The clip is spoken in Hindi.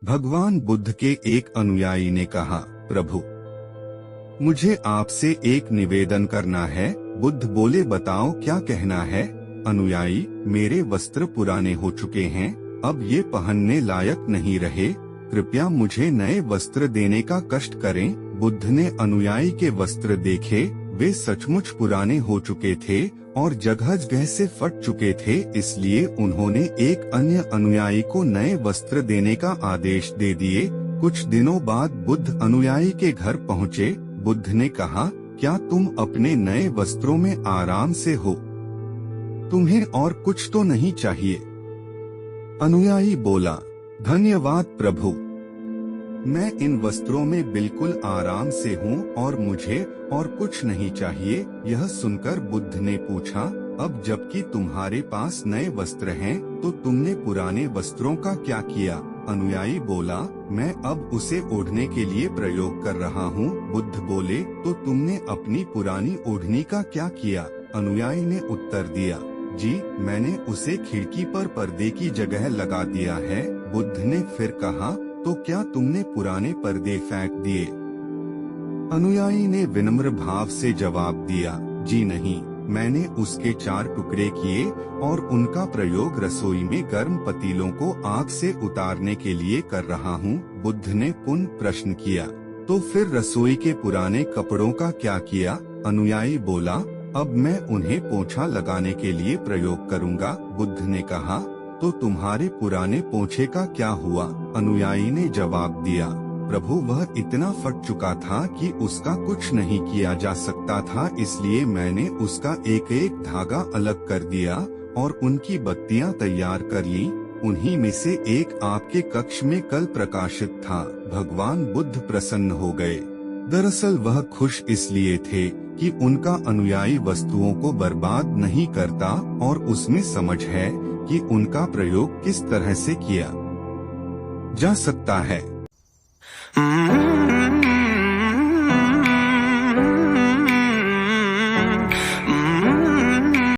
भगवान बुद्ध के एक अनुयायी ने कहा, प्रभु, मुझे आपसे एक निवेदन करना है। बुद्ध बोले, बताओ क्या कहना है। अनुयायी, मेरे वस्त्र पुराने हो चुके हैं, अब ये पहनने लायक नहीं रहे, कृपया मुझे नए वस्त्र देने का कष्ट करें। बुद्ध ने अनुयायी के वस्त्र देखे, वे सचमुच पुराने हो चुके थे और जगह जगह से फट चुके थे, इसलिए उन्होंने एक अन्य अनुयायी को नए वस्त्र देने का आदेश दे दिए। कुछ दिनों बाद बुद्ध अनुयायी के घर पहुँचे। बुद्ध ने कहा, क्या तुम अपने नए वस्त्रों में आराम से हो? तुम्हें और कुछ तो नहीं चाहिए? अनुयायी बोला, धन्यवाद प्रभु, मैं इन वस्त्रों में बिल्कुल आराम से हूँ और मुझे और कुछ नहीं चाहिए। यह सुनकर बुद्ध ने पूछा, अब जबकि तुम्हारे पास नए वस्त्र हैं, तो तुमने पुराने वस्त्रों का क्या किया? अनुयायी बोला, मैं अब उसे ओढ़ने के लिए प्रयोग कर रहा हूँ। बुद्ध बोले, तो तुमने अपनी पुरानी ओढ़नी का क्या किया? अनुयायी ने उत्तर दिया, जी, मैंने उसे खिड़की पर पर्दे की जगह लगा दिया है। बुद्ध ने फिर कहा, तो क्या तुमने पुराने पर्दे फेंक दिए? अनुयायी ने विनम्र भाव से जवाब दिया, जी नहीं, मैंने उसके 4 टुकड़े किए और उनका प्रयोग रसोई में गर्म पतीलों को आग से उतारने के लिए कर रहा हूँ। बुद्ध ने पुनः प्रश्न किया, तो फिर रसोई के पुराने कपड़ों का क्या किया? अनुयायी बोला, अब मैं उन्हें पोंछा लगाने के लिए प्रयोग करूँगा। बुद्ध ने कहा, तो तुम्हारे पुराने पोंछे का क्या हुआ? अनुयायी ने जवाब दिया, प्रभु, वह इतना फट चुका था कि उसका कुछ नहीं किया जा सकता था, इसलिए मैंने उसका एक एक धागा अलग कर दिया और उनकी बत्तियां तैयार कर ली। उन्हीं में से एक आपके कक्ष में कल प्रकाशित था। भगवान बुद्ध प्रसन्न हो गए। दरअसल वह खुश इसलिए थे कि उनका अनुयायी वस्तुओं को बर्बाद नहीं करता और उसमें समझ है कि उनका प्रयोग किस तरह से किया जा सकता है।